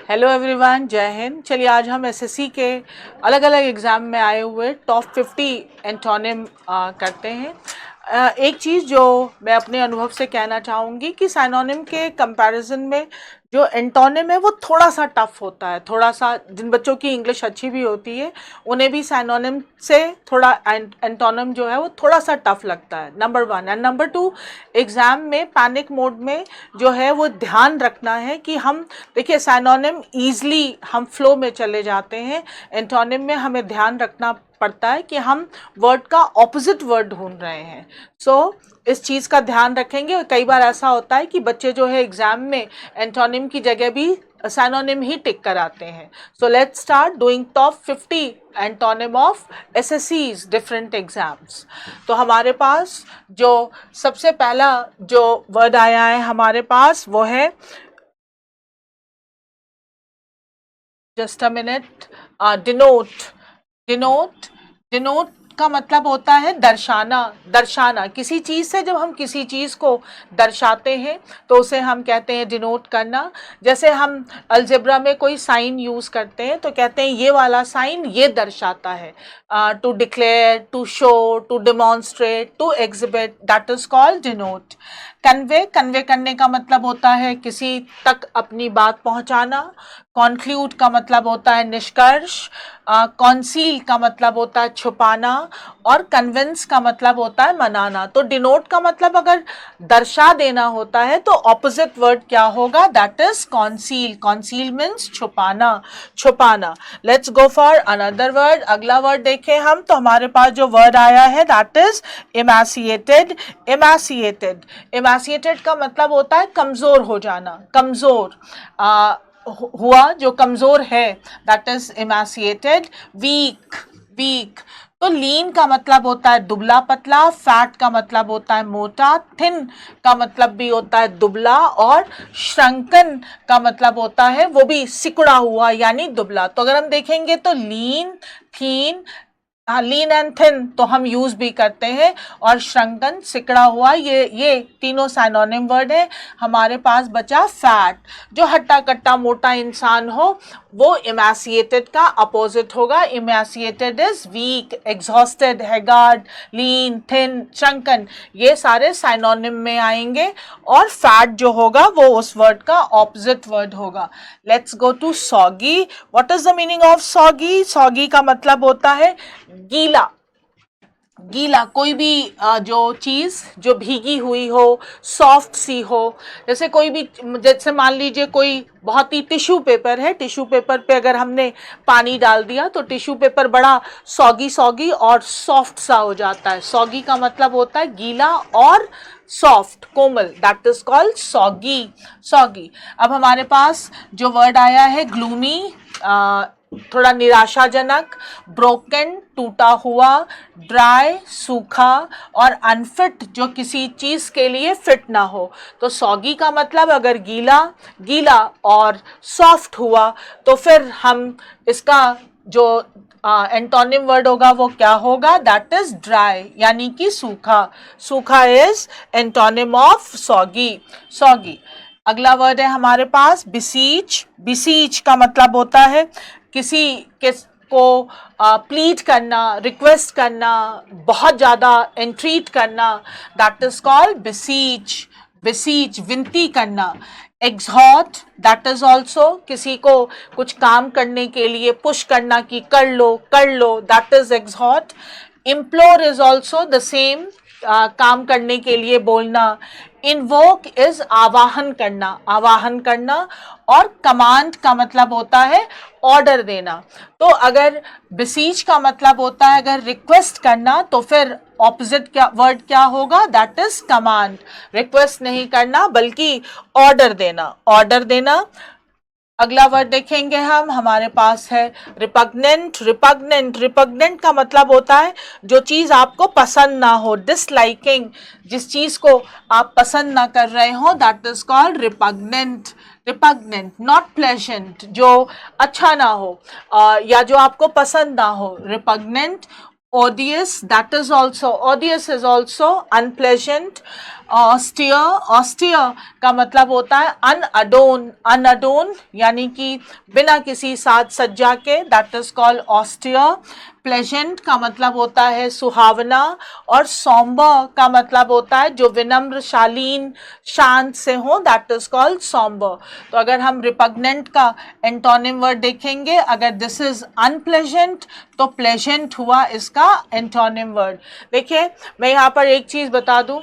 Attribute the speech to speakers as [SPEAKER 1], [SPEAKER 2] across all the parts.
[SPEAKER 1] Hello everyone, जय हिंद। चलिए आज हम एसएससी के अलग अलग एग्ज़ाम में आए हुए टॉप 50 एंटोनिम करते हैं। एक चीज़ जो मैं अपने अनुभव से कहना चाहूँगी कि साइनोनिम के कंपैरिजन में जो एंटोनिम है वो थोड़ा सा टफ होता है। थोड़ा सा जिन बच्चों की इंग्लिश अच्छी भी होती है उन्हें भी साइनोनिम से थोड़ा एंटोनिम जो है वो थोड़ा सा टफ लगता है, नंबर 1। एंड नंबर 2, एग्ज़ाम में पैनिक मोड में जो है वो ध्यान रखना है कि हम देखिए साइनोनिम ईजली हम फ्लो में चले जाते हैं, एंटोनिम में हमें ध्यान रखना पड़ता है कि हम वर्ड का ऑपोजिट वर्ड ढूंढ रहे हैं। इस चीज़ का ध्यान रखेंगे। और कई बार ऐसा होता है कि बच्चे जो है एग्ज़ाम में एंटोनिम की जगह भी साइनोनिम ही टिक कराते हैं। So let's start doing top 50 antonym of एसएससीज डिफरेंट एग्जाम्स। तो हमारे पास जो सबसे पहला जो वर्ड आया है हमारे पास वो है, just a minute, denote. Denote denote का मतलब होता है दर्शाना। दर्शाना किसी चीज़ से, जब हम किसी चीज़ को दर्शाते हैं तो उसे हम कहते हैं डिनोट करना। जैसे हम अलजेब्रा में कोई साइन यूज़ करते हैं तो कहते हैं ये वाला साइन ये दर्शाता है। To declare, to show, to demonstrate, to exhibit, that is called denote. Convey, convey करने का मतलब होता है किसी तक अपनी बात पहुंचाना। कॉन्क्लूड का मतलब होता है निष्कर्ष। कॉन्सील का मतलब होता है छुपाना। और कन्विंस का मतलब होता है मनाना। तो डिनोट का मतलब अगर दर्शा देना होता है तो ऑपोजिट वर्ड क्या होगा? That is council. Council means छुपाना, छुपाना। Let's go for another word. अगला वर्ड देखें हम तो हमारे पास जो वर्ड आया है दैट इज इमैसिएटेड। इमैसिएटेड, इमैसिएटेड का मतलब होता है कमज़ोर हो जाना, कमज़ोर हुआ, जो कमज़ोर है, that is emaciated. Weak, weak. तो लीन का मतलब होता है दुबला पतला। फैट का मतलब होता है मोटा। थिन का मतलब भी होता है दुबला। और श्रंकन का मतलब होता है वो भी सिकुड़ा हुआ यानी दुबला। तो अगर हम देखेंगे तो लीन, थीन, लीन एंड थिन तो हम यूज भी करते हैं। और श्रंकन, सिकड़ा हुआ, ये तीनों साइनोनिम वर्ड है। हमारे पास बचा फैट। जो हट्टा कट्टा मोटा इंसान हो वो इमैसिएटेड का अपोजिट होगा। Emaciated is weak, exhausted, haggard, lean, thin, shrunken, ये सारे साइनोनिम में आएंगे। और फैट जो होगा वो उस वर्ड का ऑपोजिट वर्ड होगा। Let's go to soggy. What is the meaning of soggy? Soggy का मतलब होता है गीला। गीला, कोई भी जो चीज़ जो भीगी हुई हो, सॉफ्ट सी हो। जैसे कोई भी, जैसे मान लीजिए कोई बहुत ही टिश्यू पेपर है, टिश्यू पेपर पे अगर हमने पानी डाल दिया तो टिश्यू पेपर बड़ा सॉगी सॉगी और सॉफ्ट सा हो जाता है। सॉगी का मतलब होता है गीला और soft, Komal, that is called soggy. Soggy. अब हमारे पास जो वर्ड आया है ग्लूमी, थोड़ा निराशाजनक। ब्रोकन, टूटा हुआ। ड्राई, सूखा। और अनफिट, जो किसी चीज़ के लिए फिट ना हो। तो सॉगी का मतलब अगर गीला, गीला और सॉफ्ट हुआ तो फिर हम इसका जो एंटोनिम वर्ड होगा वो क्या होगा? दैट इज ड्राई यानी कि सूखा। सूखा is antonym of soggy. Soggy. अगला वर्ड है हमारे पास बिसीच। बिसीच का मतलब होता है किसी के को प्लीड करना, रिक्वेस्ट करना, बहुत ज़्यादा एंट्रीट करना, दैट इज कॉल्ड बिसीच। बिसीच, विनती करना। एग्जॉट, दैट इज ऑल्सो किसी को कुछ काम करने के लिए पुश करना कि कर लो, कर लो, that is exhort. Implore is also the same, काम करने के लिए बोलना। इन्वोक इज आवाहन करना, आवाहन करना। और कमांड का मतलब होता है ऑर्डर देना। तो अगर बिसीच का मतलब होता है अगर रिक्वेस्ट करना तो फिर ऑपोजिट क्या वर्ड क्या होगा? That is command. रिक्वेस्ट नहीं करना बल्कि ऑर्डर देना, ऑर्डर देना। अगला वर्ड देखेंगे हम, हमारे पास है रिपग्नेंट। रिपग्नेंट, रिपग्नेंट का मतलब होता है जो चीज़ आपको पसंद ना हो, डिसलाइकिंग, जिस चीज़ को आप पसंद ना कर रहे हो, that is called repugnant. Repugnant, not pleasant, जो अच्छा ना हो या जो आपको पसंद ना हो, repugnant. odious, that is also, odious is also unpleasant. austere, austere का मतलब होता है unadorned, unadorned यानी कि बिना किसी साज सज्जा के, that is called austere. Pleasant का मतलब होता है सुहावना, और सॉम्बर का मतलब होता है जो विनम्र, शालीन, शांत से हो, दैट इज कॉल्ड सॉम्बर. तो अगर हम रिपग्नेंट का एंटोनिम वर्ड देखेंगे, अगर दिस इज अनप्लेजेंट तो प्लेजेंट हुआ इसका एंटोनिम वर्ड. देखिए मैं यहाँ पर एक चीज बता दूं,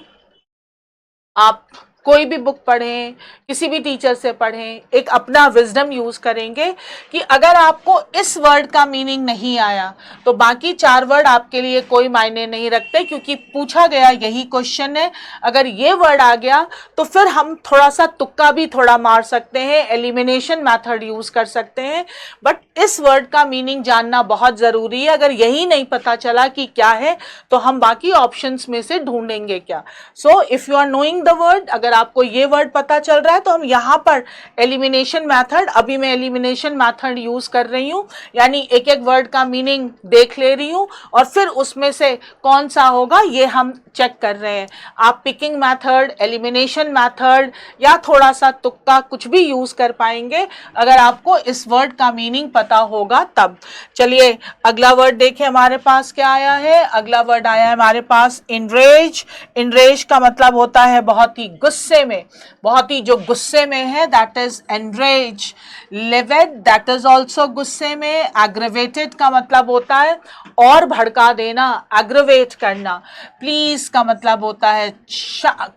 [SPEAKER 1] आप कोई भी बुक पढ़ें, किसी भी टीचर से पढ़ें, एक अपना विजडम यूज करेंगे कि अगर आपको इस वर्ड का मीनिंग नहीं आया तो बाकी 4 वर्ड आपके लिए कोई मायने नहीं रखते, क्योंकि पूछा गया यही क्वेश्चन है. अगर ये वर्ड आ गया तो फिर हम थोड़ा सा तुक्का भी थोड़ा मार सकते हैं, एलिमिनेशन मेथड यूज कर सकते हैं, बट इस वर्ड का मीनिंग जानना बहुत जरूरी है. अगर यही नहीं पता चला कि क्या है तो हम बाकी ऑप्शंस में से ढूंढेंगे क्या. So if you are knowing the word, अगर आपको ये वर्ड पता चल रहा है तो हम यहाँ पर एलिमिनेशन मेथड, अभी मैं एलिमिनेशन मेथड यूज कर रही हूँ, यानी एक एक वर्ड का मीनिंग देख ले रही हूँ और फिर उसमें से कौन सा होगा ये हम चेक कर रहे हैं. आप पिकिंग मेथड, एलिमिनेशन मेथड या थोड़ा सा तुक्का कुछ भी यूज कर पाएंगे अगर आपको इस वर्ड का मीनिंग पता होगा तब. चलिए अगला वर्ड देखिए हमारे पास क्या आया है. अगला वर्ड आया है हमारे पास इनरेज. इनरेज का मतलब होता है बहुत ही गुस्से में, बहुत ही जो गुस्से में है, that is enrage. Levied, that is also गुस्से में. एग्रेवेटेड का मतलब होता है और भड़का देना, एग्रेवेट करना. प्लीज का मतलब होता है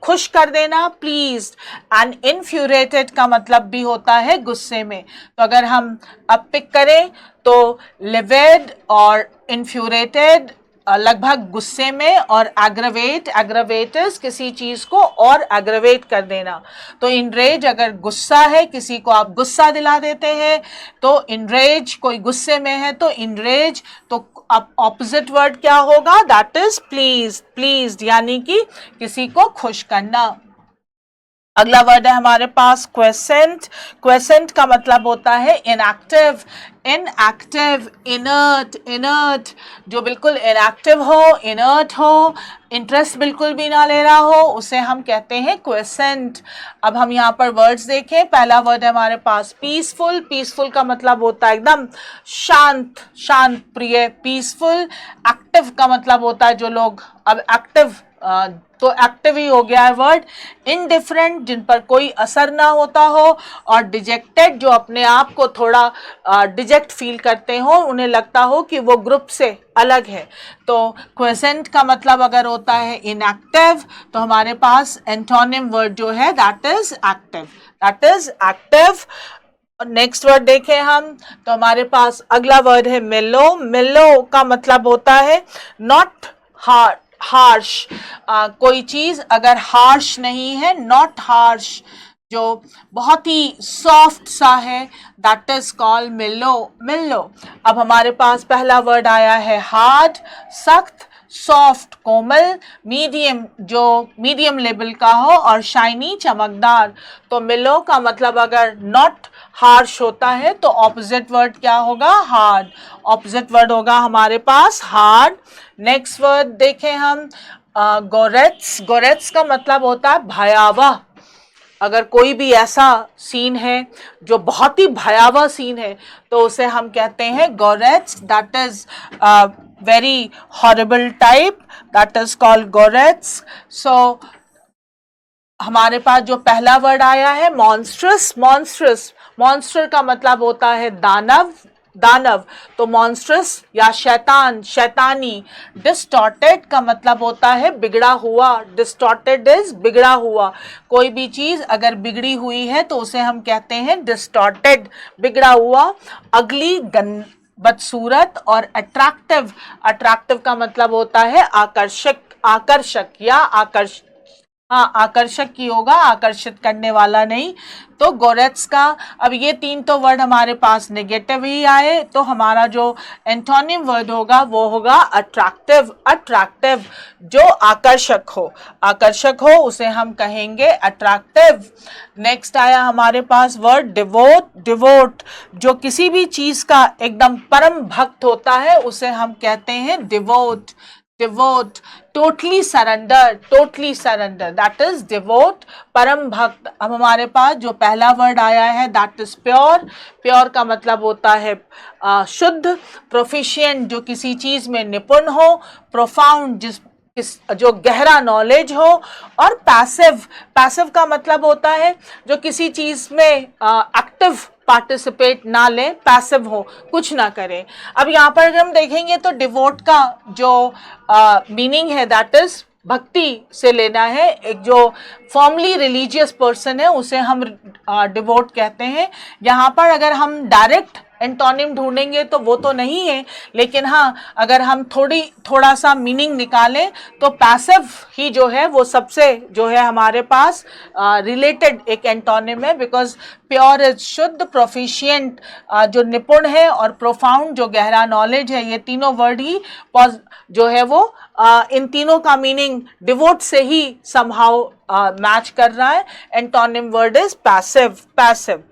[SPEAKER 1] खुश कर देना, प्लीज. एंड इन्फ्यूरेटेड का मतलब भी होता है गुस्से में. तो अगर हम अब पिक करें तो लिविड और इन्फ्यूरेटेड लगभग गुस्से में, और एग्रवेट, एग्रवेटस किसी चीज को और एग्रवेट कर देना. तो इनरेज अगर गुस्सा है, किसी को आप गुस्सा दिला देते हैं तो इनरेज, कोई गुस्से में है तो इनरेज. तो अब ऑपोजिट वर्ड क्या होगा, दैट इज प्लीज. प्लीज यानी कि किसी को खुश करना. अगला वर्ड है हमारे पास क्वेसेंट. क्वेसेंट का मतलब होता है इनएक्टिव. इनएक्टिव, इनर्ट, इनर्ट जो बिल्कुल इनएक्टिव हो, इनर्ट हो, इंटरेस्ट बिल्कुल भी ना ले रहा हो, उसे हम कहते हैं क्वेसेंट. अब हम यहाँ पर वर्ड्स देखें. पहला वर्ड है हमारे पास पीसफुल. पीसफुल का मतलब होता है एकदम शांत, शांत प्रिय, पीसफुल. एक्टिव का मतलब होता है जो लोग अब एक्टिव, तो एक्टिव ही हो गया है वर्ड. इनडिफरेंट, जिन पर कोई असर ना होता हो, और डिजेक्टेड जो अपने आप को थोड़ा डिजेक्ट फील करते हो, उन्हें लगता हो कि वो ग्रुप से अलग है. तो क्वेसेंट का मतलब अगर होता है इनएक्टिव तो हमारे पास एंटोनिम वर्ड जो है that is active. That is active. Next word देखें हम तो हमारे पास अगला वर्ड है मिलो. मिलो का मतलब होता है नॉट हार्ड, हार्श. कोई चीज अगर हार्श नहीं है, नॉट हार्श, जो बहुत ही सॉफ्ट सा है, दैट इज कॉल्ड मिलो. मिलो. अब हमारे पास पहला वर्ड आया है हार्ड, सख्त, सॉफ्ट, कोमल, मीडियम जो मीडियम लेवल का हो, और शाइनी, चमकदार. तो मिलो का मतलब अगर नॉट हार्श होता है तो ऑपोजिट वर्ड क्या होगा, हार्ड. ऑपोजिट वर्ड होगा हमारे पास हार्ड. नेक्स्ट वर्ड देखें हम गोरेट्स. गोरेट्स का मतलब होता है भयावह. अगर कोई भी ऐसा सीन है जो बहुत ही भयावह सीन है तो उसे हम कहते हैं गोरेट्स. That is very horrible type, that is called गोरेट्स. सो हमारे पास जो पहला वर्ड आया है मॉन्स्ट्रस. मॉन्स्ट्रस, मॉन्स्टर का मतलब होता है दानव, दानव. तो मॉन्स्ट्रस या शैतान, शैतानी. डिस्टॉर्टेड का मतलब होता है बिगड़ा हुआ. डिस्टॉर्टेड इज बिगड़ा हुआ. कोई भी चीज अगर बिगड़ी हुई है तो उसे हम कहते हैं डिस्टॉर्टेड, बिगड़ा हुआ. अगली, बदसूरत. और अट्रैक्टिव. अट्रैक्टिव का मतलब होता है आकर्षक, आकर्षक या आकर्षक. हाँ, आकर्षक की होगा, आकर्षित करने वाला नहीं। तो गोरेत्स्का, अब ये तीन तो वर्ड हमारे पास नेगेटिव ही आए, तो हमारा जो एंटोनिम वर्ड होगा वो होगा अट्रैक्टिव। अट्रैक्टिव जो आकर्षक हो उसे हम कहेंगे अट्रैक्टिव। नेक्स्ट आया हमारे पास वर्ड डिवोट। डिवोट जो किसी भी चीज का एकदम परम भक्त होता है उसे हम कहते हैं devote. Devote, totally surrender, that is devote, परम भक्त। अब हमारे पास जो पहला वर्ड आया है दैट इज प्योर। प्योर का मतलब होता है शुद्ध। प्रोफिशिएंट जो किसी चीज में निपुण हो। प्रोफाउंड जो गहरा नॉलेज हो। और पैसिव, पैसिव का मतलब होता है जो किसी चीज में एक्टिव पार्टिसिपेट ना ले, पैसिव हो, कुछ ना करें। अब यहाँ पर अगर हम देखेंगे तो डिवोट का जो मीनिंग है दैट इज भक्ति से लेना है। एक जो फॉर्मली रिलीजियस पर्सन है उसे हम डिवोट कहते हैं। यहाँ पर अगर हम डायरेक्ट एंटोनिम ढूंढेंगे तो वो तो नहीं है, लेकिन हाँ अगर हम थोड़ा सा मीनिंग निकालें तो पैसिव ही जो है वो सबसे जो है हमारे पास रिलेटेड एक एंटोनिम है। बिकॉज प्योर इज शुद्ध, प्रोफिशिएंट जो निपुण है, और प्रोफाउंड जो गहरा नॉलेज है। ये तीनों वर्ड ही जो है वो इन तीनों का मीनिंग डिवोट से ही समहाउ मैच कर रहा है। Antonym word is passive. Passive.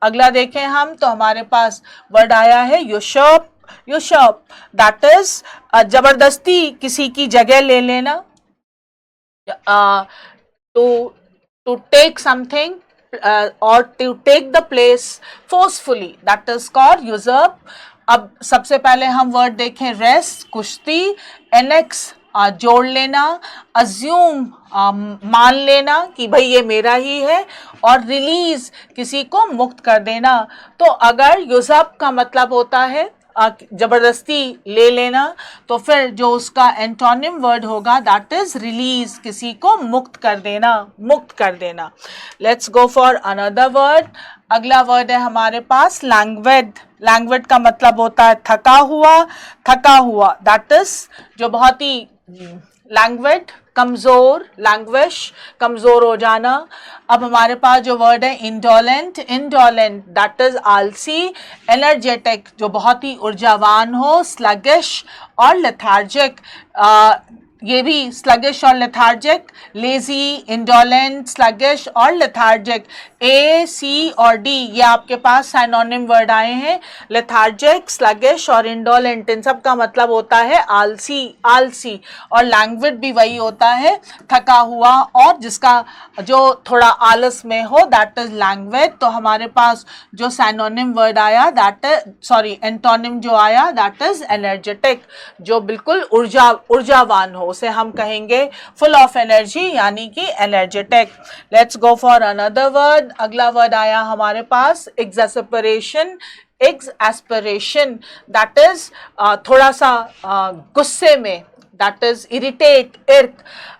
[SPEAKER 1] अगला देखें हम तो हमारे पास वर्ड आया है यूशर्प। यूशर्प दैट इज जबरदस्ती किसी की जगह ले लेना। टू टेक समथिंग और to take the place forcefully, that is called usurp. अब सबसे पहले हम वर्ड देखें रेस्ट, कुश्ती। एनेक्स जोड़ लेना। अज्यूम मान लेना कि भाई ये मेरा ही है। और रिलीज किसी को मुक्त कर देना। तो अगर यूजर्प का मतलब होता है जबरदस्ती ले लेना, तो फिर जो उसका एंटोनिम वर्ड होगा दैट इज रिलीज, किसी को मुक्त कर देना, मुक्त कर देना। Let's go for another word. अगला वर्ड है हमारे पास लैंग्वेड। लैंग्वेड का मतलब होता है थका हुआ। थका हुआ दैट इज जो बहुत ही लैंग्वेड, कमजोर, लैंग्वेश, कमजोर हो जाना। अब हमारे पास जो वर्ड है इंडोलेंट। इंडोलेंट दैट इज आलसी। एनर्जेटिक जो बहुत ही ऊर्जावान हो। स्लगिश और लेथार्जिक, ये भी स्लगिश और लेथार्जिक, लेजी, इंडोलेंट, स्लगिश और लेथार्जिक। ए, सी और डी ये आपके पास साइनोनिम वर्ड आए हैं। लेथार्जिक, स्लगिश और इंडोलेंट इन सब का मतलब होता है आलसी। आलसी। और लैंग्वेड भी वही होता है, थका हुआ और जिसका जो थोड़ा आलस में हो, दैट इज लैंग्वेड। तो हमारे पास जो साइनोनिम वर्ड आया दैट इज एंटोनिम जो आया दैट इज एनर्जेटिक, जो बिल्कुल ऊर्जावान हो, उसे हम कहेंगे फुल ऑफ एनर्जी यानी कि energetic. Let's go for another word. अगला वर्ड आया हमारे पास एक्सैस्परेशन। एक्सैस्परेशन दैट इज थोड़ा सा गुस्से में, दैट इज इरिटेट, इर्क।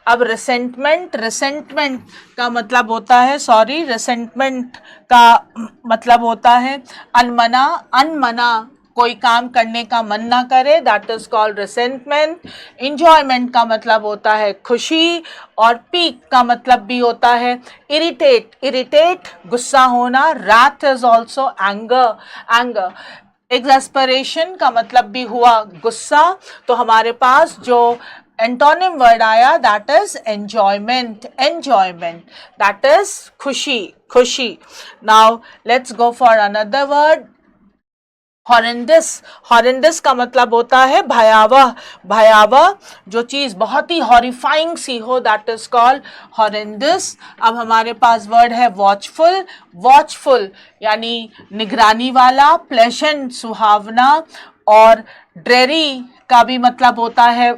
[SPEAKER 1] अब रिसेंटमेंट। रिसेंटमेंट का मतलब होता है रिसेंटमेंट का मतलब होता है अनमना। अनमना कोई काम करने का मन ना करे, that is called resentment. Enjoyment का मतलब होता है खुशी। और पीक का मतलब भी होता है इरिटेट। इरिटेट गुस्सा होना। Wrath is also anger. Anger. Exasperation का मतलब भी हुआ गुस्सा। तो हमारे पास जो एंटोनिम वर्ड आया that is enjoyment. Enjoyment that is खुशी। खुशी। Now let's go for another word horrendous. Horrendous का मतलब होता है भयावह। भयावह जो चीज बहुत ही हॉरिफाइंग सी हो, दैट इज कॉल्ड हॉरेंडस। अब हमारे पास वर्ड है वॉचफुल। वॉचफुल यानी निगरानी वाला, प्लेजेंट सुहावना। और ड्रेरी का भी मतलब होता है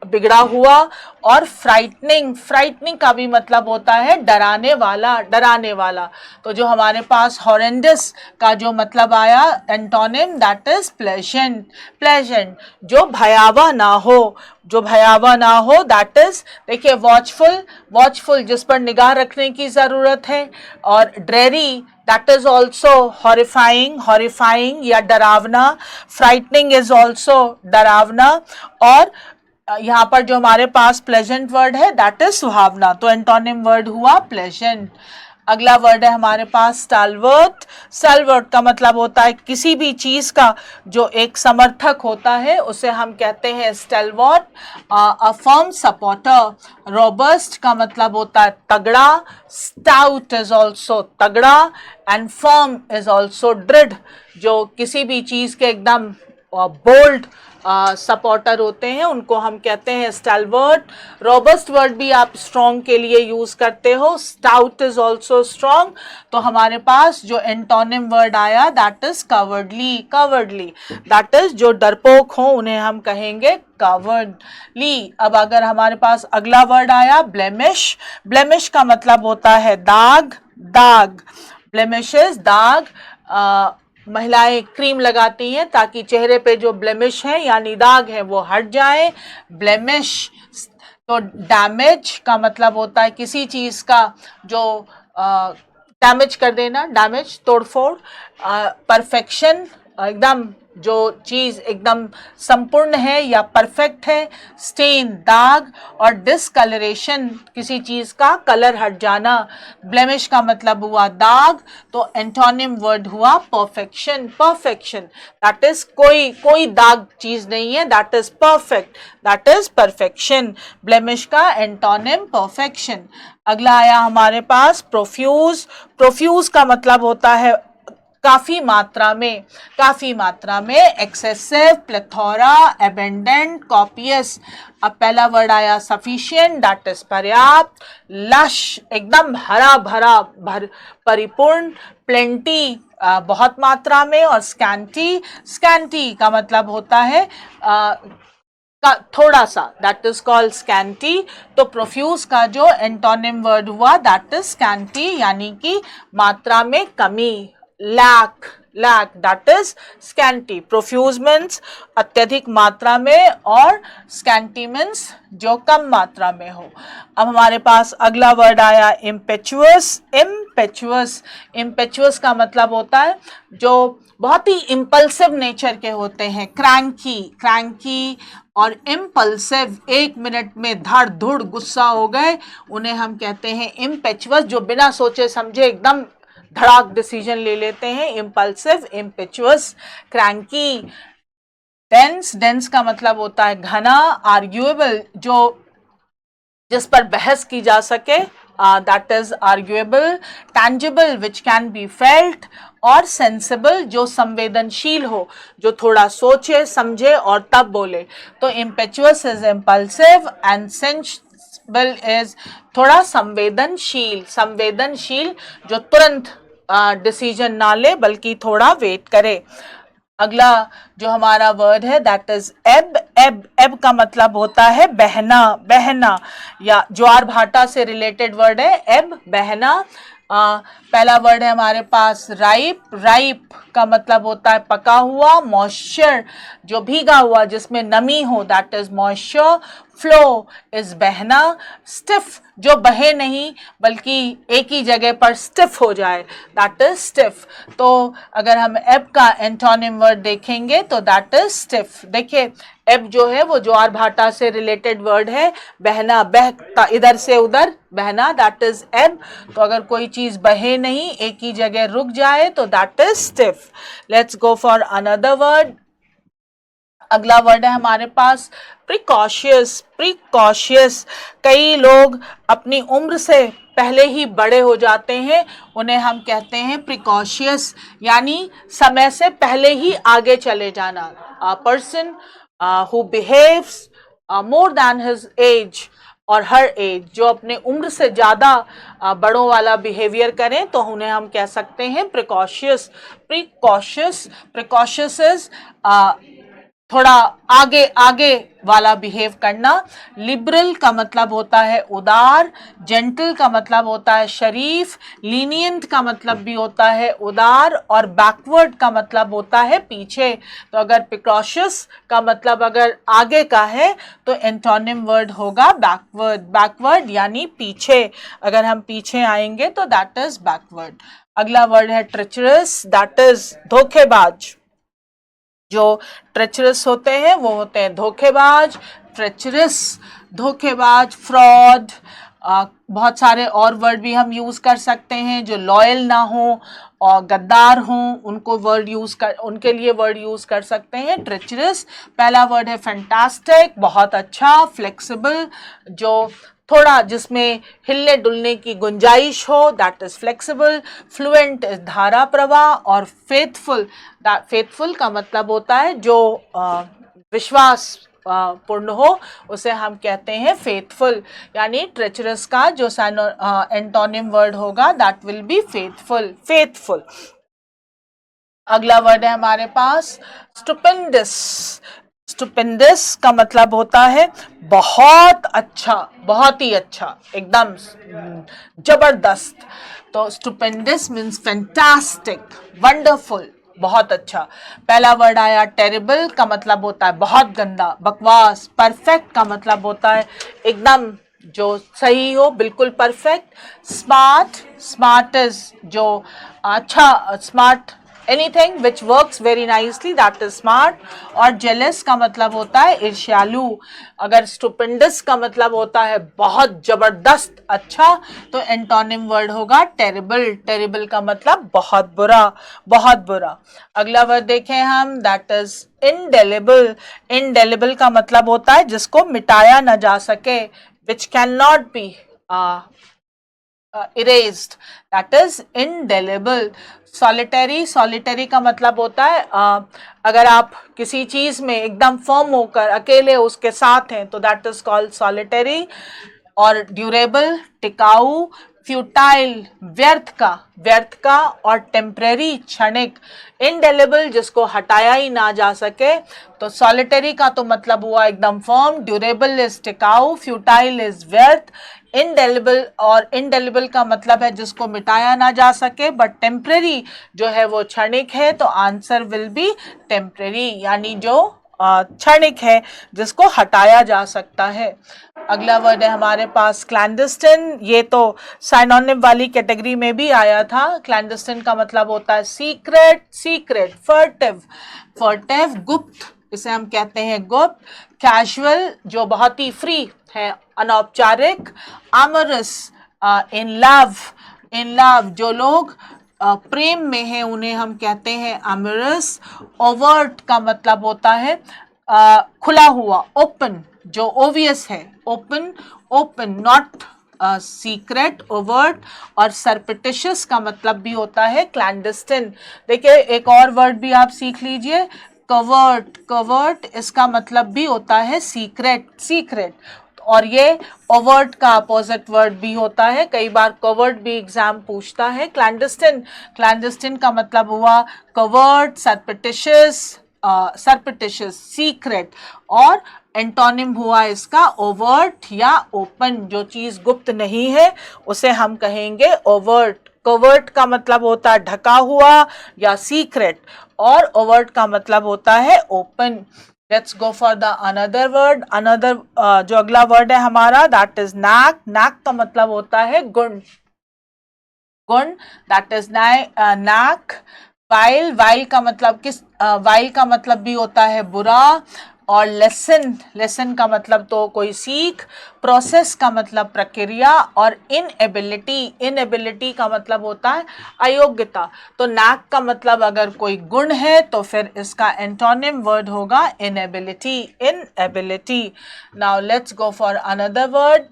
[SPEAKER 1] बिगड़ा हुआ। और फ्राइटनिंग। फ्राइटनिंग का भी मतलब होता है डराने वाला। डराने वाला। तो जो हमारे पास हॉरेंडस का जो मतलब आया antonym that is pleasant. Pleasant जो भयावह ना हो। जो भयावह ना हो दैट इज, देखिए वॉचफुल, वॉचफुल जिस पर निगाह रखने की जरूरत है। और dreary that is also horrifying, horrifying या डरावना। फ्राइटनिंग इज ऑल्सो डरावना। और यहाँ पर जो हमारे पास प्लेजेंट वर्ड है दैट इज सुहावना, तो एंटोनिम वर्ड हुआ प्लेजेंट। अगला वर्ड है हमारे पास स्टालवर्थ। स्टालवर्थ का मतलब होता है किसी भी चीज का जो एक समर्थक होता है उसे हम कहते हैं स्टालवर्थ, अ फर्म सपोर्टर। रोबस्ट का मतलब होता है तगड़ा, स्टाउट इज ऑल्सो तगड़ा, एंड फर्म इज ऑल्सो दृढ़, जो किसी भी चीज के एकदम बोल्ड सपोर्टर होते हैं उनको हम कहते हैं स्टालवर्ट। रोबस्ट वर्ड भी आप स्ट्रॉन्ग के लिए यूज करते हो, स्टाउट इज ऑल्सो स्ट्रॉन्ग। तो हमारे पास जो एंटोनिम वर्ड आया that is cowardly. Cowardly that is जो डरपोक हो उन्हें हम कहेंगे कवर्डली। अब अगर हमारे पास अगला वर्ड आया ब्लेमिश। ब्लेमिश का मतलब होता है दाग। दाग, ब्लेमिशेस दाग। महिलाएं क्रीम लगाती हैं ताकि चेहरे पे जो ब्लेमिश है यानी दाग है वो हट जाए, ब्लेमिश। तो डैमेज का मतलब होता है किसी चीज का जो डैमेज कर देना, डैमेज तोड़फोड़। परफेक्शन एकदम जो चीज एकदम संपूर्ण है या परफेक्ट है, स्टेन दाग, और डिसकलरेशन किसी चीज का कलर हट जाना। ब्लेमिश का मतलब हुआ दाग, तो एंटोनिम वर्ड हुआ परफेक्शन। परफेक्शन दैट इज कोई दाग चीज नहीं है, that is perfect, that is perfection. Blemish का एंटोनिम परफेक्शन। अगला आया हमारे पास प्रोफ्यूज। प्रोफ्यूज का मतलब होता है काफी मात्रा में। काफी मात्रा में, एक्सेसिव, प्लेथोरा, एबेंडेंट, कॉपियस। अब पहला वर्ड आया सफिशिएंट दैट इज पर्याप्त, लश एकदम हरा भरा परिपूर्ण, प्लेंटी बहुत मात्रा में, और स्कैंटी। स्कैंटी का मतलब होता है थोड़ा सा, दैट इज कॉल्ड स्कैंटी। तो प्रोफ्यूज का जो एंटोनिम वर्ड हुआ दैट इज स्कैंटी, यानी कि मात्रा में कमी। Lack, lack that is scanty. Profuse means अत्यधिक मात्रा में, और स्कैंटी मीन्स जो कम मात्रा में हो। अब हमारे पास अगला वर्ड आया इम्पेचुअस। इम्पेचुअस, इम्पेचुअस का मतलब होता है जो बहुत ही इम्पल्सिव नेचर के होते हैं। क्रैंकी, क्रैंकी और इम्पल्सिव, एक मिनट में धड़ धुड़ गुस्सा हो गए, उन्हें हम कहते हैं इम्पेचुअस, जो बिना सोचे समझे एकदम धड़ाक डिसीजन ले लेते हैं। Impulsive, impetuous, cranky. Dense, dense का मतलब होता है घना। आर्ग्यूएबल, जो जिस पर बहस की जा सके, that is arguable. Tangible which can be felt, और सेंसिबल जो संवेदनशील हो, जो थोड़ा सोचे समझे और तब बोले। तो impetuous is impulsive and sensible is थोड़ा संवेदनशील। संवेदनशील जो तुरंत डिसीजन ना ले बल्कि थोड़ा वेट करे। अगला जो हमारा वर्ड है दैट इज एब। एब, एब का मतलब होता है बहना। बहना या ज्वार भाटा से रिलेटेड वर्ड है एब, बहना। पहला वर्ड है हमारे पास राइप। राइप का मतलब होता है पका हुआ। मॉइस्चर जो भीगा हुआ जिसमें नमी हो that is moisture. Flow is बहना। स्टिफ जो बहे नहीं बल्कि एक ही जगह पर स्टिफ हो जाए दैट इज स्टिफ। तो अगर हम एब का एंटोनिम वर्ड देखेंगे तो दैट इज स्टिफ। देखिए एब जो है वो ज्वार भाटा से रिलेटेड वर्ड है। बहना, बहता इधर से उधर बहना दैट इज एब। तो अगर कोई चीज बहे नहीं एक ही जगह रुक जाए तो that is stiff. Let's go for another word. अगला वर्ड है हमारे पास प्रिकॉशियस। प्रिकॉशियस, कई लोग अपनी उम्र से पहले ही बड़े हो जाते हैं, उन्हें हम कहते हैं प्रिकॉशियस, यानी समय से पहले ही आगे चले जाना। A person who behaves more than his age और हर एज, जो अपने उम्र से ज़्यादा बड़ों वाला बिहेवियर करें तो उन्हें हम कह सकते हैं प्रिकॉशियस। प्रिकॉशियस, प्रिकॉशियस इज थोड़ा आगे आगे वाला बिहेव करना। लिबरल का मतलब होता है उदार। जेंटल का मतलब होता है शरीफ। लीनियंट का मतलब भी होता है उदार। और बैकवर्ड का मतलब होता है पीछे। तो अगर प्रिकॉशियस का मतलब अगर आगे का है तो एंटोनिम वर्ड होगा बैकवर्ड। बैकवर्ड यानी पीछे, अगर हम पीछे आएंगे तो दैट इज बैकवर्ड। अगला वर्ड है ट्रेचरस, दैट इज धोखेबाज। जो ट्रेचरस होते हैं वो होते हैं धोखेबाज, ट्रेचरस, धोखेबाज, फ्रॉड। बहुत सारे और वर्ड भी हम यूज कर सकते हैं। जो लॉयल ना हो और गद्दार हों उनको उनके लिए वर्ड यूज कर सकते हैं ट्रेचरस। पहला वर्ड है फैंटास्टिक, बहुत अच्छा, फ्लेक्सिबल, जो थोड़ा जिसमें हिलने डुलने की गुंजाइश हो, that is flexible. Fluent is धारा प्रवाह, और फेथफुल, फेथफुल का मतलब होता है जो विश्वास पूर्ण हो, उसे हम कहते हैं फेथफुल। यानी ट्रेचरस का जो एंटोनिम वर्ड होगा that will be faithful, faithful. अगला वर्ड है हमारे पास स्टुपेंडस। स्टुपेंडस का मतलब होता है बहुत अच्छा, बहुत ही अच्छा, एकदम जबरदस्त। तो स्टुपेंडस मीन्स फैंटास्टिक, वंडरफुल, बहुत अच्छा। पहला वर्ड आया टेरिबल का मतलब होता है बहुत गंदा, बकवास। परफेक्ट का मतलब होता है एकदम जो सही हो, बिल्कुल परफेक्ट। स्मार्ट, स्मार्ट इज जो अच्छा, smart anything which works very nicely, that is smart. और जेलस का मतलब होता है ईर्ष्यालु। अगर स्टुपेंडस का मतलब होता है बहुत जबरदस्त अच्छा, तो एंटोनिम वर्ड होगा टेरिबल। टेरिबल का मतलब बहुत बुरा, बहुत बुरा। अगला वर्ड देखें हम, दैट इज इंडेलिबल। इंडेलिबल का मतलब होता है जिसको मिटाया न जा सके, which can not be erased, that is indelible. Solitary, solitary का मतलब होता है अगर आप किसी चीज में एकदम फर्म होकर अकेले उसके साथ हैं तो दैट इज कॉल्ड सॉलिटरी। और ड्यूरेबल, टिकाऊ। फ्यूटाइल, व्यर्थ का। और टेम्परेरी, क्षणिक। इंडेलिबल जिसको हटाया ही ना जा सके, तो सॉलिटरी का तो मतलब हुआ एकदम फर्म, ड्यूरेबल इज टिकाऊ, फ्यूटाइल इज व्यर्थ, इंडेलिबल, और इंडेलिबल का मतलब है जिसको मिटाया ना जा सके, बट टेम्परेरी जो है वो क्षणिक है, तो आंसर विल बी टेम्परेरी, यानी जो क्षणिक है जिसको हटाया जा सकता है। अगला वर्ड है हमारे पास क्लैंडस्टिन। ये तो साइनोनिम वाली कैटेगरी में भी आया था। क्लैंडस्टिन का मतलब होता है सीक्रेट, सीक्रेट, फर्टिव, फर्टिव, गुप्त, इसे हम कहते हैं गुप्त। कैजुअल जो बहुत ही फ्री है, अनौपचारिक। अमरस, इन लव, इन लव जो लोग प्रेम में है उन्हें हम कहते हैं अमरस। ओवर्ट का मतलब होता है खुला हुआ, ओपन, जो ओवियस है, open, open, not secret, overt. और सरपिटिशियस का मतलब भी होता है क्लैंडस्टिन। देखिए एक और वर्ड भी आप सीख लीजिए, कवर्ट। कवर्ट इसका मतलब भी होता है सीक्रेट, सीक्रेट। और ये ओवर्ट का अपोजिट वर्ड भी होता है, कई बार कवर्ट भी एग्जाम पूछता है। क्लैंडस्टिन, क्लैंडस्टिन का मतलब हुआ कवर्ट, सरपिटिशियस, सरपिटिशियस, सीक्रेट। और एंटोनिम हुआ इसका ओवर्ट या ओपन, जो चीज गुप्त नहीं है उसे हम कहेंगे ओवर्ट। कवर्ट का मतलब होता है ढका हुआ या सीक्रेट, और ओवर्ट का मतलब होता है open. Let's go for the another word. Another जो अगला वर्ड है हमारा दैट इज नैक। नैक का मतलब होता है गुण, गुण, that is knack. While, while का मतलब वाइल का मतलब भी होता है बुरा। और लेसन, लेसन का मतलब तो कोई सीख। प्रोसेस का मतलब प्रक्रिया। और इनएबिलिटी, इनएबिलिटी का मतलब होता है अयोग्यता। तो नैक का मतलब अगर कोई गुण है तो फिर इसका एंटोनिम वर्ड होगा inability, inability. Now let's go for another word,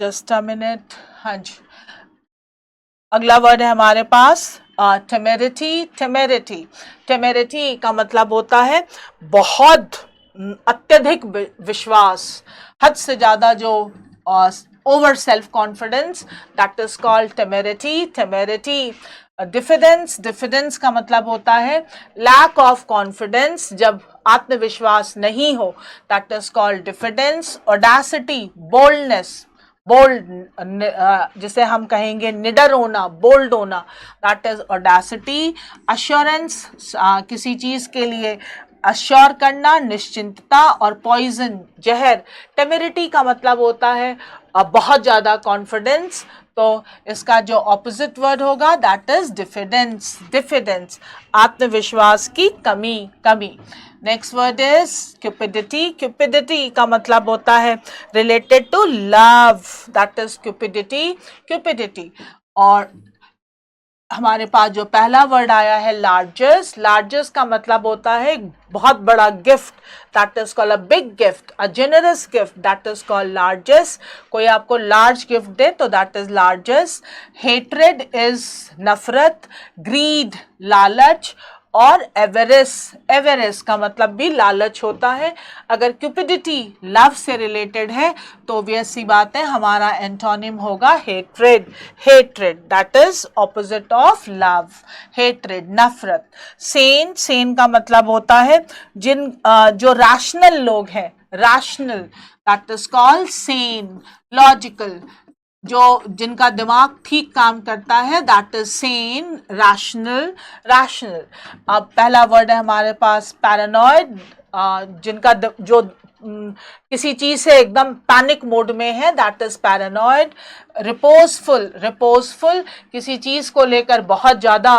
[SPEAKER 1] just a minute. हाँ जी, अगला वर्ड है हमारे पास टेमेरिटी। टेमेरिटी, टेमेरिटी का मतलब होता है बहुत अत्यधिक विश्वास, हद से ज्यादा जो over self confidence, that is called temerity, temerity. Diffidence, diffidence का मतलब होता है लैक ऑफ कॉन्फिडेंस, जब आत्मविश्वास नहीं हो, that is called diffidence. Audacity, boldness, bold जिसे हम कहेंगे निडर होना, बोल्ड होना, दैट इज ऑडेसिटी। अश्योरेंस, किसी चीज के लिए अश्योर करना, निश्चिंतता। और पॉइजन, जहर। टेमेरिटी का मतलब होता है बहुत ज्यादा कॉन्फिडेंस, तो इसका जो ऑपोजिट वर्ड होगा दैट इज डिफिडेंस, डिफिडेंस, आत्मविश्वास की कमी, कमी। Next word is cupidity. Cupidity का मतलब होता है related to love, that is cupidity, cupidity. और हमारे पास जो पहला वर्ड आया है लार्जेस्ट, लार्जेस्ट का मतलब होता है बहुत बड़ा gift, that is called a big gift, a generous gift, that is called largest. कोई आपको लार्ज गिफ्ट दे तो that is largest. Hatred is नफरत, ग्रीड लालच, और एवेरेस, एवेरेस का मतलब भी लालच होता है। अगर क्यूपिडिटी लव से रिलेटेड है तो ऑब्वियस सी बात है हमारा एंटोनिम होगा hatred, hatred that is opposite of love, hatred नफरत। सेन, सेन का मतलब होता है जो रैशनल लोग हैं, rational, that is called Sen, logical, जो जिनका दिमाग ठीक काम करता है that is Sen, rational, rational. अब पहला वर्ड है हमारे पास पैरानॉइड, जिनका जो किसी चीज से एकदम पैनिक मोड में है दैट इज पैरानॉइड। रिपोजफुल, रिपोजफुल, किसी चीज को लेकर बहुत ज्यादा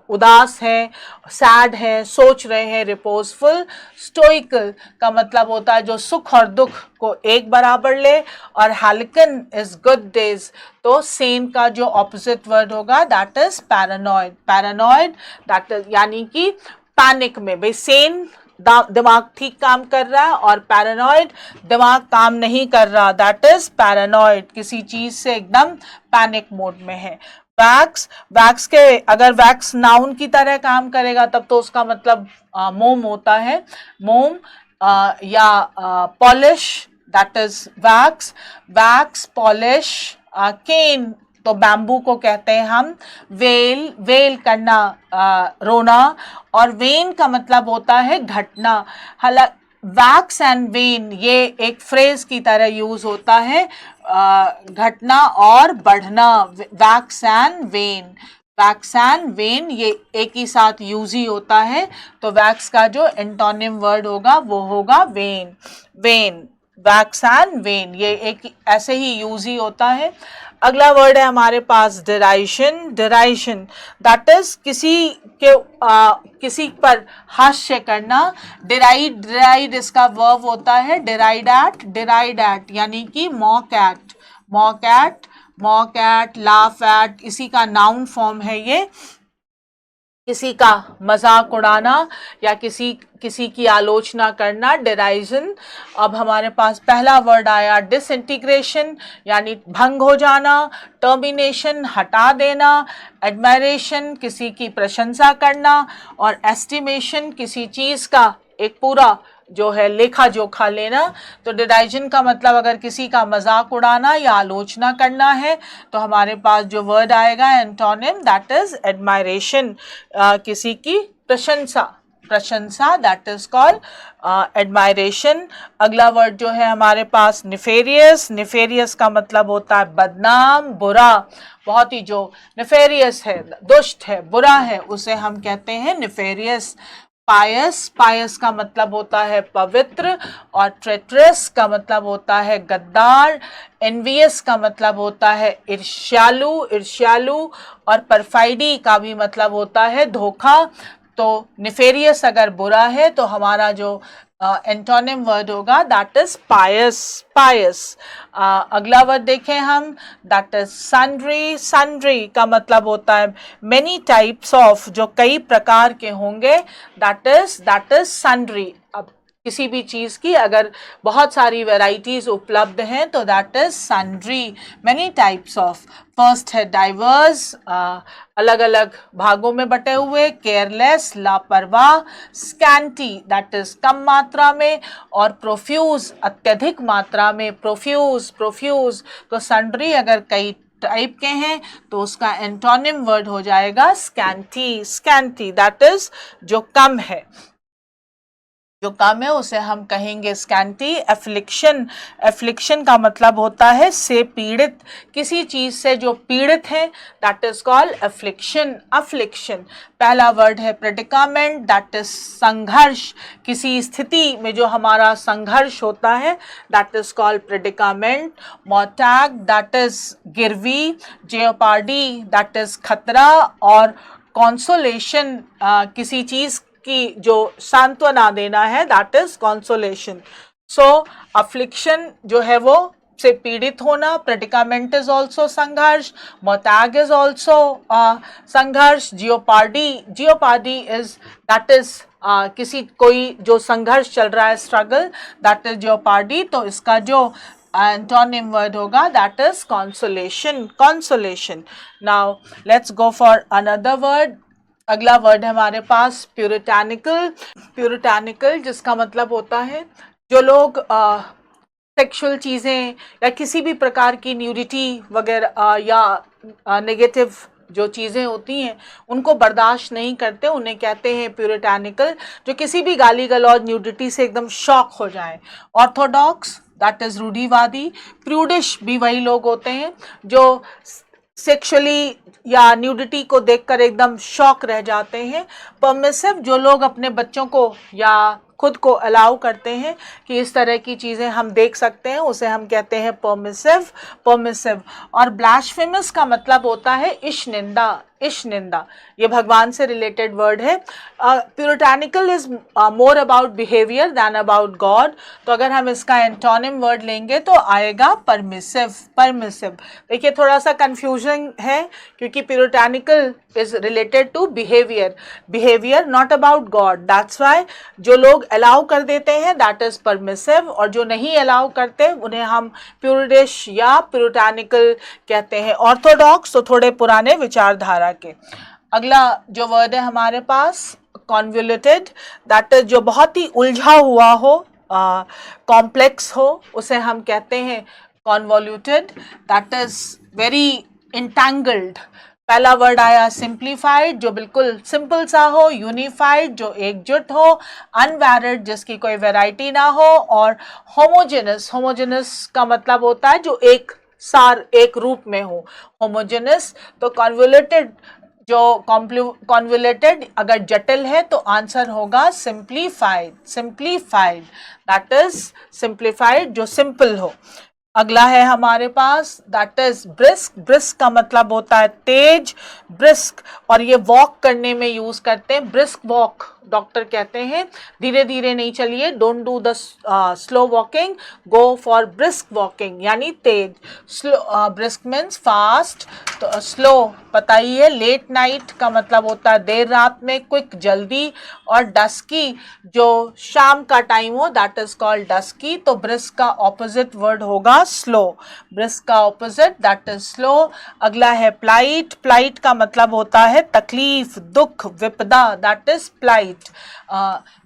[SPEAKER 1] उदास है, सैड है, सोच रहे हैं, रिपोजफुल। स्टोइकल का मतलब होता है जो सुख और दुख को एक बराबर ले, और हेलिकन इज गुड डेज। तो सेन का जो ऑपोजिट वर्ड होगा that is paranoid, paranoid that is यानी कि पैनिक में, भाई सेन दिमाग ठीक काम कर रहा है और पैरानॉइड दिमाग काम नहीं कर रहा, दैट इज पैरानॉइड, किसी चीज से एकदम पैनिक मोड में है। वैक्स, वैक्स के अगर वैक्स नाउन की तरह काम करेगा तब तो उसका मतलब मोम होता है, मोम, या polish, that is wax, wax, polish. Cane तो बैम्बू को कहते हैं हम। वेल, वेल करना, रोना, और वेन का मतलब होता है घटना। हालांकि वैक्स एंड वेन ये एक फ्रेज की तरह यूज होता है, घटना और बढ़ना, wax and when, wax and when ये एक ही साथ यूज ही होता है। तो वैक्स का जो एंटोनिम वर्ड होगा वो होगा when, when, wax and when, ये एक ऐसे ही यूज ही होता है। अगला वर्ड है हमारे पास डिराइशन, डिराइशन दैट इज किसी पर हास्य करना। डिराइड, डिराइड इसका वर्ब होता है डिराइड एट, डिराइड एट यानी कि mock at, mock at, mock at, laugh at, इसी का नाउन फॉर्म है ये, किसी का मजाक उड़ाना या किसी की आलोचना करना, डिराइजन। अब हमारे पास पहला वर्ड आया डिसइंटीग्रेशन यानी भंग हो जाना, टर्मिनेशन हटा देना, एडमायरेशन किसी की प्रशंसा करना, और एस्टिमेशन किसी चीज का एक पूरा जो है लेखा जोखा लेना। तो डिराइजन का मतलब अगर किसी का मजाक उड़ाना या आलोचना करना है तो हमारे पास जो वर्ड आएगा एंटोनिम दैट इज एडमायरेशन, किसी की प्रशंसा, प्रशंसा, दैट इज कॉल्ड एडमायरेशन। अगला वर्ड जो है हमारे पास निफेरियस, निफेरियस का मतलब होता है बदनाम, बुरा, बहुत ही जो निफेरियस है, दुष्ट है, बुरा है, उसे हम कहते हैं निफेरियस। पायस, पायस का मतलब होता है पवित्र, और ट्रेट्रस का मतलब होता है गद्दार। एनवियस का मतलब होता है ईर्ष्यालु, ईर्ष्यालु, और परफाइडी का भी मतलब होता है धोखा। तो निफेरियस अगर बुरा है तो हमारा जो एंटोनिम वर्ड होगा दैट इज पायस, पायस। अगला वर्ड देखें हम दैट इज सन्ड्री, सन्ड्री का मतलब होता है मेनी टाइप्स ऑफ, जो कई प्रकार के होंगे, दैट इज सन्ड्री। अब किसी भी चीज की अगर बहुत सारी वैरायटीज उपलब्ध हैं तो that is sundry, many types of. First है डाइवर्स, अलग अलग भागों में बटे हुए, केयरलेस लापरवाह, स्कैंटी दैट इज कम मात्रा में, और प्रोफ्यूज अत्यधिक मात्रा में, प्रोफ्यूज, प्रोफ्यूज। तो सन्ड्री अगर कई टाइप के हैं तो उसका एंटोनिम वर्ड हो जाएगा स्कैंटी, स्कैंटी दैट इज जो कम है। जो कम है उसे हम कहेंगे स्कैंटी। एफ्लिक्शन, एफ्लिक्शन का मतलब होता है से पीड़ित, किसी चीज से जो पीड़ित है that is called affliction, affliction. पहला वर्ड है प्रेडिकामेंट, दैट इज संघर्ष, किसी स्थिति में जो हमारा संघर्ष होता है that is called predicament. Mortgage that is गिरवी, जेओपार्डी दैट इज खतरा, और कॉन्सोलेशन किसी चीज की जो सांत्वना देना है that is consolation. So affliction जो है वो से पीड़ित होना, प्रेडिकामेंट इज ऑल्सो संघर्ष, मोटैग इज ऑल्सो संघर्ष, jeopardy, jeopardy is that is किसी कोई जो संघर्ष चल रहा है, स्ट्रगल, दैट इज जियोपार्डी। तो इसका जो एंटोनिम वर्ड होगा that is consolation, consolation. Now let's go for another word. अगला वर्ड है हमारे पास प्यूरिटैनिकल, प्यूरिटैनिकल जिसका मतलब होता है जो लोग सेक्सुअल चीज़ें या किसी भी प्रकार की न्यूडिटी वगैरह या नेगेटिव जो चीज़ें होती हैं उनको बर्दाश्त नहीं करते, उन्हें कहते हैं प्यूरिटैनिकल, जो किसी भी गाली गलौज न्यूडिटी से एकदम शॉक हो जाए। ऑर्थोडॉक्स दैट इज़ रूढ़िवादी। प्रूडिश भी वही लोग होते हैं जो सेक्सुअली या न्यूडिटी को देखकर एकदम शॉक रह जाते हैं। परमिसिव, जो लोग अपने बच्चों को या खुद को अलाउ करते हैं कि इस तरह की चीज़ें हम देख सकते हैं, उसे हम कहते हैं परमिसिव, परमिसिव। और ब्लास्फेमस का मतलब होता है इश निंदा, इश निंदा, ये भगवान से रिलेटेड वर्ड है। Puritanical is more about behaviour than about God. तो अगर हम इसका एंटोनिम वर्ड लेंगे तो आएगा परमिसिव, परमिसिव। देखिए थोड़ा सा कंफ्यूजन है क्योंकि puritanical is related to behaviour, behaviour not about God, that's why जो लोग अलाउ कर देते हैं दैट इज परमिसिव, और जो नहीं अलाउ करते उन्हें हम प्यूरिडिश या प्यूरिटैनिकल कहते हैं। ऑर्थोडॉक्स तो थोड़े पुराने विचारधारा के। अगला जो वर्ड है हमारे पास कॉन्वोल्यूटेड, दैट इज जो बहुत ही उलझा हुआ हो, कॉम्प्लेक्स हो, उसे हम कहते हैं convoluted, that is very entangled. पहला वर्ड आया सिंप्लीफाइड, जो बिल्कुल सिंपल सा हो, यूनिफाइड जो एकजुट हो, अनवैरिड जिसकी कोई वैरायटी ना हो, और होमोजेनस, होमोजेनस का मतलब होता है जो एक सार एक रूप में हो, होमोजेनस। तो कॉन्वोल्यूटेड जो कॉन्वोल्यूटेड अगर जटिल है तो आंसर होगा simplified, simplified, that is simplified जो सिंपल हो। अगला है हमारे पास दैट इज ब्रिस्क, ब्रिस्क का मतलब होता है तेज, ब्रिस्क, और ये वॉक करने में यूज करते हैं, ब्रिस्क वॉक डॉक्टर कहते हैं, धीरे धीरे नहीं चलिए, don't do the slow walking, go for brisk walking यानी तेज। स्लो, ब्रिस्क मीन्स फास्ट, तो स्लो पता ही है। लेट नाइट का मतलब होता है देर रात में, क्विक जल्दी, और डस्की जो शाम का टाइम हो दैट इज कॉल्ड डस्की। तो ब्रिस्क का ऑपोजिट वर्ड होगा स्लो, ब्रिस्क का ऑपोजिट दैट इज स्लो। अगला है प्लाइट, प्लाइट का मतलब होता है तकलीफ, दुख, विपदा, दैट इज प्लाइट।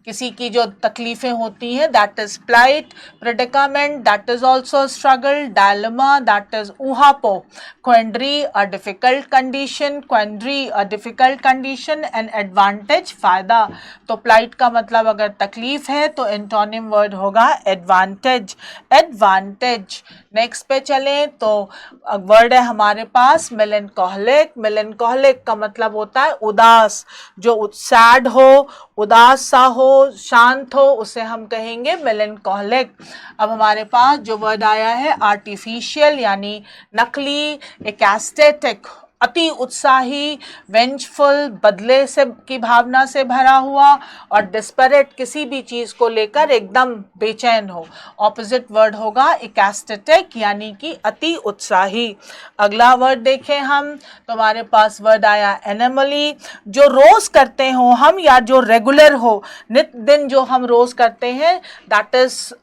[SPEAKER 1] किसी की जो तकलीफें होती हैं that is plight. Predicament that is also struggle, dilemma that is ऊहापो, quandary a difficult condition, quandary a difficult condition, and advantage फायदा। तो प्लाइट का मतलब अगर तकलीफ है तो एंटोनिम वर्ड होगा एडवांटेज, एडवांटेज। नेक्स्ट पे चलें तो वर्ड है हमारे पास मेलनकोहलिक, मेलनकोहलिक का मतलब होता है उदास, जो सैड हो, उदास सा हो, शांत हो, उसे हम कहेंगे मेलनकोहलिक। अब हमारे पास जो वर्ड आया है आर्टिफिशियल यानी नकली, एकास्टेटिक अति उत्साही, वेंजफुल बदले से की भावना से भरा हुआ, और डिस्परेट किसी भी चीज को लेकर एकदम बेचैन हो, ऑपोजिट वर्ड होगा इकास्टेटिक यानी कि अति उत्साही। अगला वर्ड देखें हम तो हमारे पास वर्ड आया एनोमली, जो रोज करते हो हम या जो रेगुलर हो, नित दिन जो हम रोज करते हैं दैट इज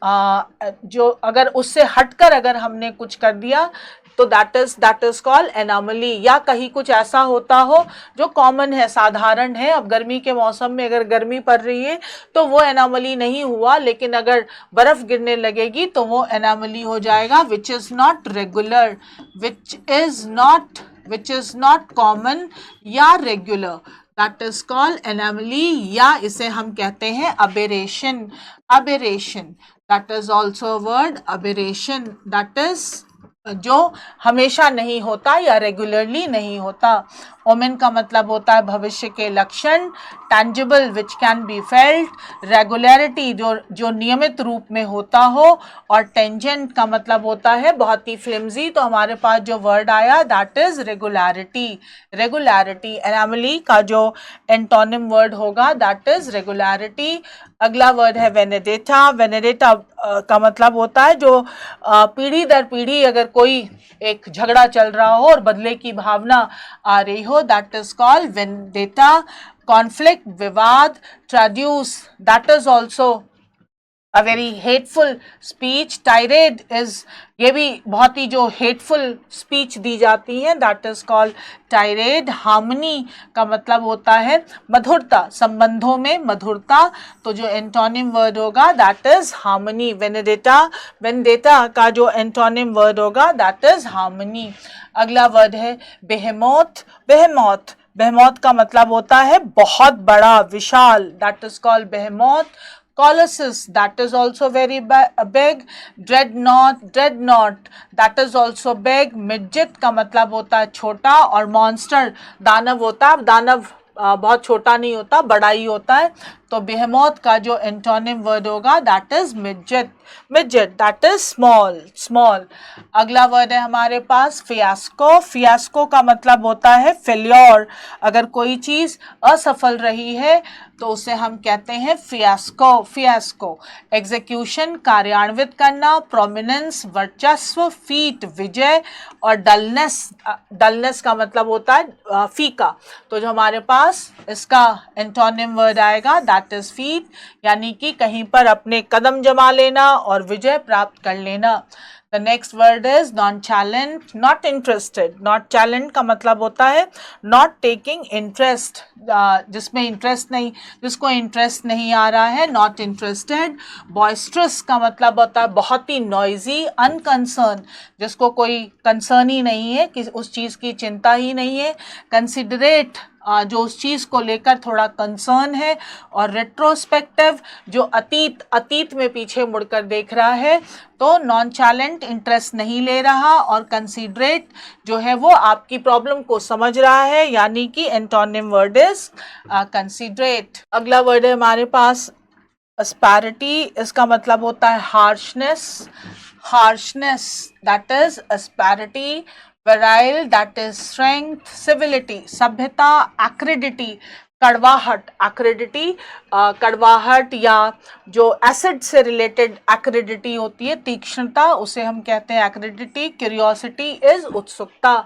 [SPEAKER 1] जो अगर उससे हटकर अगर हमने कुछ कर दिया तो दैट इज कॉल्ड एनोमली। या कहीं कुछ ऐसा होता हो जो कॉमन है, साधारण है, अब गर्मी के मौसम में अगर गर्मी पड़ रही है तो वो एनोमली नहीं हुआ, लेकिन अगर बर्फ गिरने लगेगी तो वो एनोमली हो जाएगा, which is not regular, which is not common या regular, that is called anomaly, या इसे हम कहते हैं aberration, aberration, that is also word aberration, that is जो हमेशा नहीं होता या रेगुलरली नहीं होता। ओमेन का मतलब होता है भविष्य के लक्षण, tangible which can be felt, regularity जो जो नियमित रूप में होता हो, और टेंजेंट का मतलब होता है बहुत ही फ्लिम्जी। तो हमारे पास जो वर्ड आया that is regularity, regularity. Anomaly का जो एंटोनिम वर्ड होगा दैट इज रेगुलरिटी। अगला वर्ड है वेनेडेटा। वेनेडेटा का मतलब होता है जो पीढ़ी दर पीढ़ी अगर कोई एक झगड़ा चल रहा हो और बदले की भावना आ रही हो, that is called vendetta. Conflict, विवाद, traduce, that is also a very hateful speech. Tirade is, ये भी बहुत ही जो हेटफुल स्पीच दी जाती है, that is called tired. Harmony का मतलब होता है मधुरता, संबंधों में मधुरता। तो जो एंटोनिम वर्ड होगा दैट इज हार्मनी। वेनेडेटा, वेनेडेटा का जो एंटोनिम वर्ड होगा दैट इज हार्मनी। अगला वर्ड है बेहेमोथ। बेहेमोथ, बेहेमोथ का मतलब होता है बहुत बड़ा, विशाल, that is called behemoth. Colossus, that is also very big. Dreadnought, dreadnought, that is also big. Midget का मतलब होता है छोटा, और monster दानव होता है। दानव बहुत छोटा नहीं होता, बड़ा ही होता है। तो बेहेमोथ का जो एंटोनिम वर्ड होगा that is midget, midget, that is small, small. अगला वर्ड है हमारे पास फियास्को। फियास्को का मतलब होता है फेल्योर। अगर कोई चीज असफल रही है तो उसे हम कहते हैं फियास्को, फियास्को। एग्जीक्यूशन, कार्यान्वित करना, प्रोमिनेंस, वर्चस्व, फीट, विजय, और डलनेस, डलनेस का मतलब होता है फीका। तो जो हमारे पास इसका एंटोनिम वर्ड आएगा दैट इज फीट, यानी कि कहीं पर अपने कदम जमा लेना और विजय प्राप्त कर लेना। The next word is nonchalant, not interested. Nonchalant का मतलब होता है not taking interest, जिसमें इंटरेस्ट नहीं, जिसको इंटरेस्ट नहीं आ रहा है, not interested. Boisterous का मतलब होता है बहुत ही noisy, unconcerned, जिसको कोई कंसर्न ही नहीं है, कि उस चीज़ की चिंता ही नहीं है। Considerate, जो उस चीज़ को लेकर थोड़ा कंसर्न है। और रेट्रोस्पेक्टिव, जो अतीत, अतीत में पीछे मुड़कर देख रहा है। तो नॉनचालेंट इंटरेस्ट नहीं ले रहा, और कंसीडरेट जो है वो आपकी प्रॉब्लम को समझ रहा है, यानी कि एंटोनिम वर्ड इज कंसीडरेट। अगला वर्ड है हमारे पास अस्पैरिटी। इसका मतलब होता है harshness, harshness, that is asperity. Virile, that is strength. Civility, सभ्यता। एक्रिडिटी, कड़वाहट, एक्रिडिटी, कड़वाहट या जो एसिड से रिलेटेड एक्रिडिटी होती है, तीक्ष्णता, उसे हम कहते हैं एक्रिडिटी। क्यूरियोसिटी इज उत्सुकता।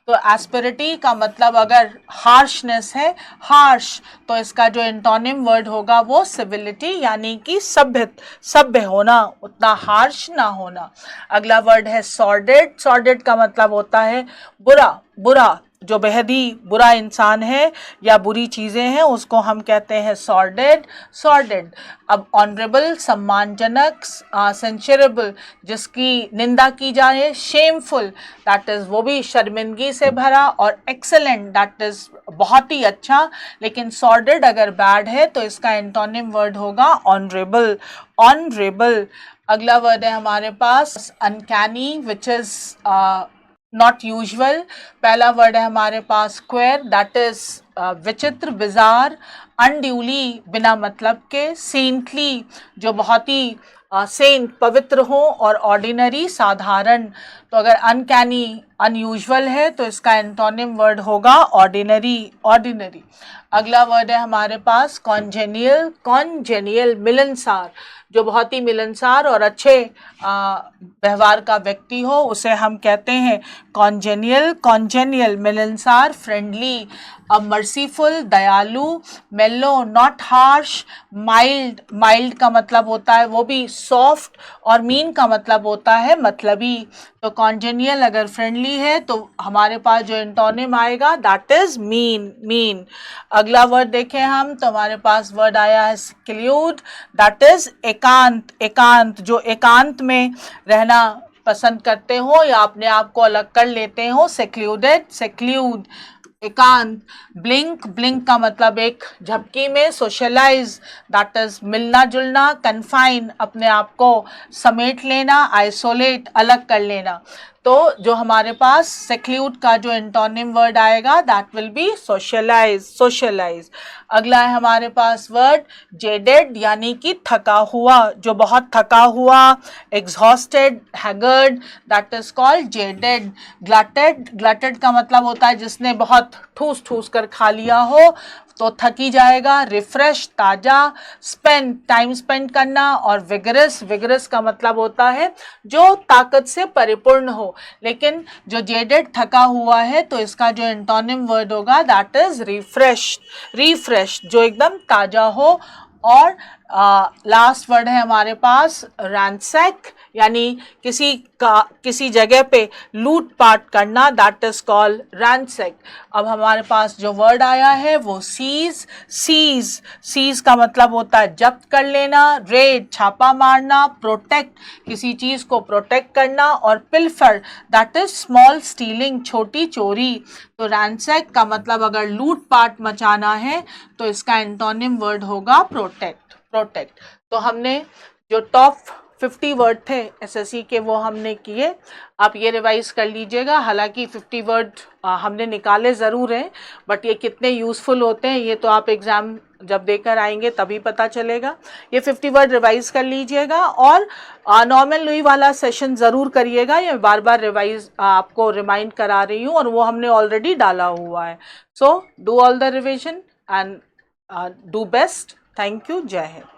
[SPEAKER 1] तो एस्पेरिटी का मतलब अगर हार्शनेस है, हार्श, तो इसका जो एंटोनिम वर्ड होगा वो सिविलिटी, यानी कि सभ्य, सभ्य होना, उतना हार्श ना होना। अगला वर्ड है सॉर्डेड। सॉर्डेड का मतलब होता है बुरा, बुरा, जो बेहद ही बुरा इंसान है या बुरी चीज़ें हैं उसको हम कहते हैं सॉर्डेड, सॉर्डेड। अब ऑनरेबल, सम्मानजनक। सेंचुरेबल, जिसकी निंदा की जाए। शेमफुल, दैट इज़ वो भी शर्मिंदगी से भरा। और एक्सेलेंट, दैट इज़ बहुत ही अच्छा। लेकिन सॉर्डेड अगर बैड है तो इसका एंटोनिम वर्ड होगा ऑनरेबल, ऑनरेबल। अगला वर्ड है हमारे पास uncanny, which is not usual. पहला वर्ड है हमारे पास स्क्वेयर, दैट इज विचित्र, बिजार। अनड्यूली, बिना मतलब के। सेंटली, जो बहुत ही सेंट, पवित्र हो। और ऑर्डिनरी, साधारण। तो अगर अनकैनी, अनयूजुअल है तो इसका एंटोनिम वर्ड होगा ऑर्डिनरी, ऑर्डिनरी। अगला वर्ड है हमारे पास कॉन्जेनियल। कॉन्जेनियल, मिलनसार, जो बहुत ही मिलनसार और अच्छे व्यवहार का व्यक्ति हो उसे हम कहते हैं कॉन्जेनियल, कॉन्जेनियल, मिलनसार। फ्रेंडली, अब मर्सीफुल, दयालु। मेलो, नॉट हार्श। माइल्ड, माइल्ड का मतलब होता है वो भी सॉफ्ट। और मीन का मतलब होता है मतलबी। तो कॉन्जेनियल अगर फ्रेंडली है तो हमारे पास जो एंटोनिम आएगा दैट इज मीन, मीन। अगला वर्ड देखें हम तो हमारे पास वर्ड आया है सिक्लूड, दैट इज एकांत, एकांत, जो एकांत में रहना पसंद करते हो या अपने आप को अलग कर लेते हो। सेक्लूडेड, सेक्लूड, एकांत, ब्लिंक, ब्लिंक का मतलब एक झपकी में, सोशलाइज दैट इज मिलना जुलना, कन्फाइन अपने आप को समेट लेना, आइसोलेट अलग कर लेना। तो जो हमारे पास सेक्ल्यूट का जो एंटोनिम वर्ड आएगा that will be socialise, socialise. अगला है हमारे पास वर्ड जेडेड, यानी कि थका हुआ, जो बहुत थका हुआ, exhausted, haggard, that is called jaded. Glutted, glutted का मतलब होता है जिसने बहुत ठूस ठूस कर खा लिया हो, तो थकी जाएगा। रिफ्रेश, ताजा। स्पेंड, टाइम स्पेंड करना। और विगरस, विगरस का मतलब होता है जो ताकत से परिपूर्ण हो। लेकिन जो जेडेड, थका हुआ है, तो इसका जो एंटोनिम वर्ड होगा दैट इज रिफ्रेश, रिफ्रेश जो एकदम ताजा हो। और लास्ट वर्ड है हमारे पास रैंसैक, यानी किसी जगह पे लूट पाट करना, दैट इज कॉल्ड रैंसैक। अब हमारे पास जो वर्ड आया है वो सीज, सीज, सीज का मतलब होता है जब्त कर लेना, रेड छापा मारना, प्रोटेक्ट किसी चीज को प्रोटेक्ट करना, और पिल्फर दैट इज स्मॉल स्टीलिंग, छोटी चोरी। तो रैंसैक का मतलब अगर लूट पाट मचाना है तो इसका एंटोनिम वर्ड होगा प्रोटेक्ट, प्रोटेक्ट। तो हमने जो टॉप 50 वर्ड थे एसएससी के वो हमने किए। आप ये रिवाइज कर लीजिएगा। हालांकि 50 वर्ड हमने निकाले ज़रूर हैं, बट ये कितने यूज़फुल होते हैं ये तो आप एग्ज़ाम जब देकर आएंगे तभी पता चलेगा। ये 50 वर्ड रिवाइज कर लीजिएगा और नॉर्मल लुई वाला सेशन ज़रूर करिएगा। ये बार बार रिवाइज आपको रिमाइंड करा रही हूँ और वो हमने ऑलरेडी डाला हुआ है। So do all the revision and do best. Thank you. जय हिंद।